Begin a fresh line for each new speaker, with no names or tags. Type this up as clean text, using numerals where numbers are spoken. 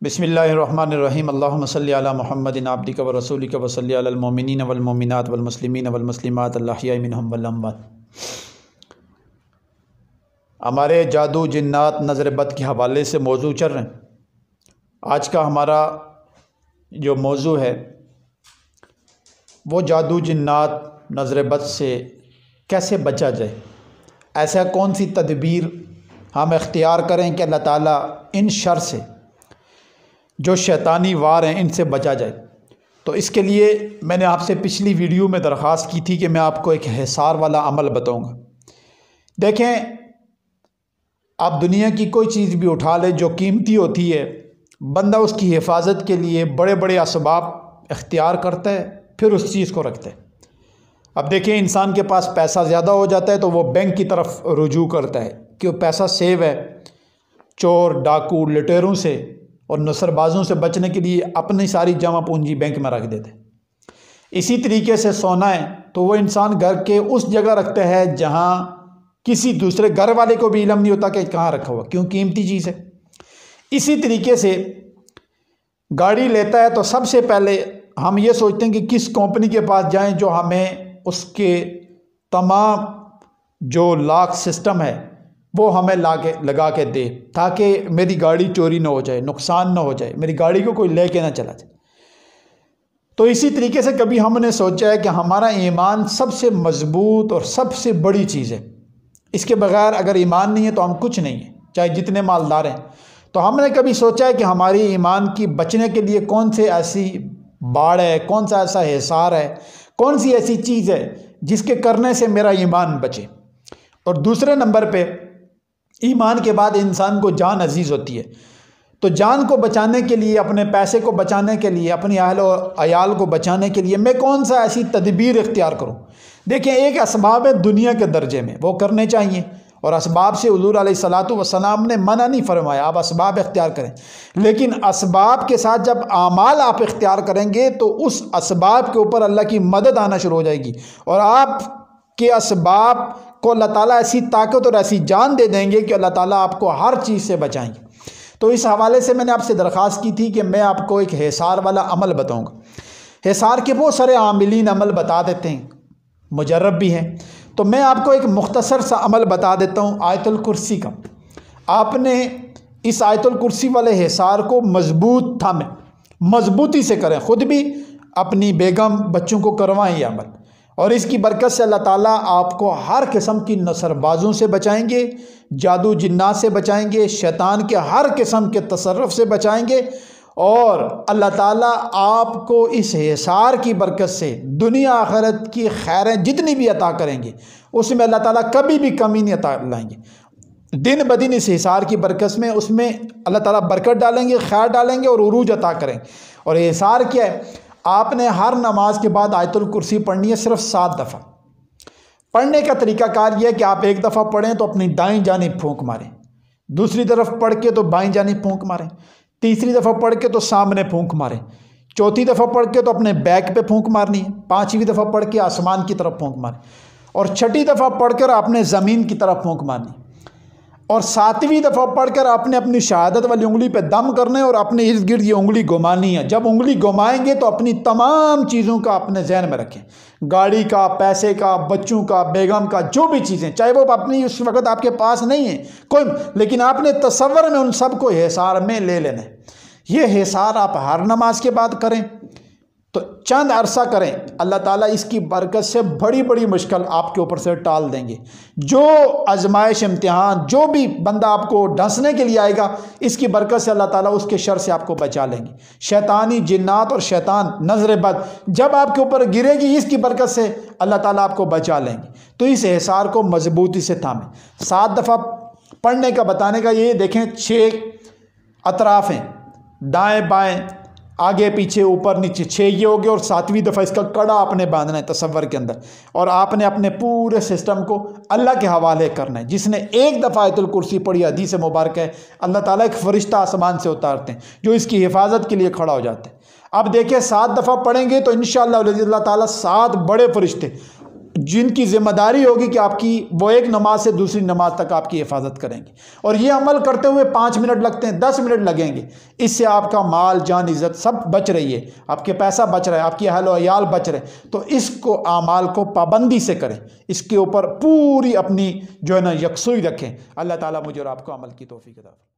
بسم اللہ الرحمن الرحیم اللہم صلی علی محمد عبدک و رسولک و صلی علی المؤمنین والمؤمنات والمسلمین والمسلمات الاحیاء منہم والاموات۔ ہمارے جادو جنات نظر بد کے حوالے سے موضوع چل رہے ہیں۔ آج کا ہمارا جو موضوع ہے وہ جادو جنات نظر بد سے کیسے بچا جائے، ایسا کون سی تدبیر ہم اختیار کریں کہ اللہ تعالیٰ ان شر سے جو شیطانی وار ہیں ان سے بچا جائے۔ تو اس کے لیے میں نے آپ سے پچھلی ویڈیو میں درخواست کی تھی کہ میں آپ کو ایک حصار والا عمل بتاؤں گا۔ دیکھیں، آپ دنیا کی کوئی چیز بھی اٹھا لیں جو قیمتی ہوتی ہے، بندہ اس کی حفاظت کے لیے بڑے بڑے اسباب اختیار کرتا ہے، پھر اس چیز کو رکھتا ہے۔ اب دیکھیں، انسان کے پاس پیسہ زیادہ ہو جاتا ہے تو وہ بینک کی طرف رجوع کرتا ہے کہ وہ پیسہ سیو ہے، چور ڈاکو لٹیروں سے اور نصر بازوں سے بچنے کے لیے اپنی ساری جمع پونجی بینک میں رکھ دیتے ہیں۔ اسی طریقے سے سونا ہے تو وہ انسان گھر کے اس جگہ رکھتا ہے جہاں کسی دوسرے گھر والے کو بھی علم نہیں ہوتا کہ کہاں رکھا ہوا، کیوں قیمتی چیز ہے۔ اسی طریقے سے گاڑی لیتا ہے تو سب سے پہلے ہم یہ سوچتے ہیں کہ کس کمپنی کے پاس جائیں جو ہمیں اس کے تمام جو لاک سسٹم ہے وہ ہمیں لگا کے دے، تاکہ میری گاڑی چوری نہ ہو جائے، نقصان نہ ہو جائے، میری گاڑی کو کوئی لے کے نہ چلا جائے۔ تو اسی طریقے سے کبھی ہم نے سوچا ہے کہ ہمارا ایمان سب سے مضبوط اور سب سے بڑی چیز ہے، اس کے بغیر اگر ایمان نہیں ہے تو ہم کچھ نہیں ہیں، چاہے جتنے مالدار ہیں۔ تو ہم نے کبھی سوچا ہے کہ ہماری ایمان کی بچنے کے لیے کون سے ایسی باڑ ہے، کون سا ایسا حصار ہے، کون سی ایسی چیز ہے جس کے کرنے سے میرا ایمان بچے۔ اور دوسرے نمبر پہ ایمان کے بعد انسان کو جان عزیز ہوتی ہے، تو جان کو بچانے کے لیے، اپنے پیسے کو بچانے کے لیے، اپنی اہل و عیال کو بچانے کے لیے میں کون سا ایسی تدبیر اختیار کروں۔ دیکھیں، ایک اسباب ہے دنیا کے درجے میں، وہ کرنے چاہیے، اور اسباب سے حضور علیہ الصلاۃ والسلام نے منع نہیں فرمایا، آپ اسباب اختیار کریں، لیکن اسباب کے ساتھ جب اعمال آپ اختیار کریں گے تو اس اسباب کے اوپر اللہ کی مدد آنا شروع ہو جائے گی، اور آپ کے اسباب کو اللہ تعالیٰ ایسی طاقت اور ایسی جان دے دیں گے کہ اللہ تعالیٰ آپ کو ہر چیز سے بچائیں گے۔ تو اس حوالے سے میں نے آپ سے درخواست کی تھی کہ میں آپ کو ایک حصار والا عمل بتاؤں گا۔ حصار کے بہت سارے عاملین عمل بتا دیتے ہیں، مجرب بھی ہیں، تو میں آپ کو ایک مختصر سا عمل بتا دیتا ہوں آیت الکرسی کا۔ آپ نے اس آیت الکرسی والے حصار کو مضبوط تھامیں، مضبوطی سے کریں، خود بھی اپنی بیگم بچوں کو کروائیں یہ عمل، اور اس کی برکت سے اللہ تعالیٰ آپ کو ہر قسم کی نصر بازوں سے بچائیں گے، جادو جنات سے بچائیں گے، شیطان کے ہر قسم کے تصرف سے بچائیں گے، اور اللہ تعالیٰ آپ کو اس حصار کی برکت سے دنیا آخرت کی خیریں جتنی بھی عطا کریں گے اس میں اللہ تعالیٰ کبھی بھی کمی نہیں عطا لائیں گے۔ دن بدن اس حصار کی برکت میں اس میں اللہ تعالیٰ برکت ڈالیں گے، خیر ڈالیں گے اور عروج عطا کریں گے۔ اور حصار کیا ہے؟ آپ نے ہر نماز کے بعد آیت الکرسی پڑھنی ہے، صرف 7 دفعہ۔ پڑھنے کا طریقہ کار یہ ہے کہ آپ ایک دفعہ پڑھیں تو اپنی دائیں جانب پھونک ماریں، دوسری طرف پڑھ کے تو بائیں جانب پھونک ماریں، تیسری دفعہ پڑھ کے تو سامنے پھونک ماریں، چوتھی دفعہ پڑھ کے تو اپنے بیک پہ پھونک مارنی ہے، پانچویں دفعہ پڑھ کے آسمان کی طرف پھونک ماریں، اور چھٹی دفعہ پڑھ کر آپ نے زمین کی طرف پھونک مارنی ہے، اور 7ویں دفعہ پڑھ کر آپ نے اپنی شہادت والی انگلی پہ دم کرنا ہے اور اپنے ارد گرد یہ انگلی گھمانی ہے۔ جب انگلی گھمائیں گے تو اپنی تمام چیزوں کا اپنے ذہن میں رکھیں، گاڑی کا، پیسے کا، بچوں کا، بیگم کا، جو بھی چیزیں، چاہے وہ اپنی اس وقت آپ کے پاس نہیں ہیں کوئی، لیکن آپ نے تصور میں ان سب کو حصار میں لے لینا ہے۔ یہ حصار آپ ہر نماز کے بعد کریں تو چند عرصہ کریں، اللہ تعالیٰ اس کی برکت سے بڑی بڑی مشکل آپ کے اوپر سے ٹال دیں گے۔ جو آزمائش، امتحان، جو بھی بندہ آپ کو ڈھنسنے کے لیے آئے گا، اس کی برکت سے اللہ تعالیٰ اس کے شر سے آپ کو بچا لیں گے۔ شیطانی جنات اور شیطان نظر بد جب آپ کے اوپر گرے گی، اس کی برکت سے اللہ تعالیٰ آپ کو بچا لیں گے۔ تو اس حصار کو مضبوطی سے تھامیں۔ 7 دفعہ پڑھنے کا بتانے کا یہ دیکھیں، 6 اطراف ہیں، دائیں بائیں، آگے پیچھے، اوپر نیچے، 6 یہ ہو گئے، اور 7ویں دفعہ اس کا کڑا آپ نے باندھنا ہے تصور کے اندر، اور آپ نے اپنے پورے سسٹم کو اللہ کے حوالے کرنا ہے۔ جس نے ایک دفعہ آیت الکرسی پڑھی، حدیث مبارک ہے، اللہ تعالیٰ ایک فرشتہ آسمان سے اتارتے ہیں جو اس کی حفاظت کے لیے کھڑا ہو جاتے ہیں۔ اب دیکھیں، 7 دفعہ پڑھیں گے تو انشاءاللہ اللہ تعالیٰ 7 بڑے فرشتے جن کی ذمہ داری ہوگی کہ آپ کی وہ ایک نماز سے دوسری نماز تک آپ کی حفاظت کریں گے، اور یہ عمل کرتے ہوئے 5 منٹ لگتے ہیں، 10 منٹ لگیں گے، اس سے آپ کا مال جان عزت سب بچ رہی ہے، آپ کے پیسہ بچ رہا ہے، آپ کی اہل و عیال بچ رہے ہیں۔ تو اس کو اعمال کو پابندی سے کریں، اس کے اوپر پوری اپنی جو ہے نا یکسوئی رکھیں۔ اللہ تعالیٰ مجھے اور آپ کو عمل کی توفیق عطا فرمائے۔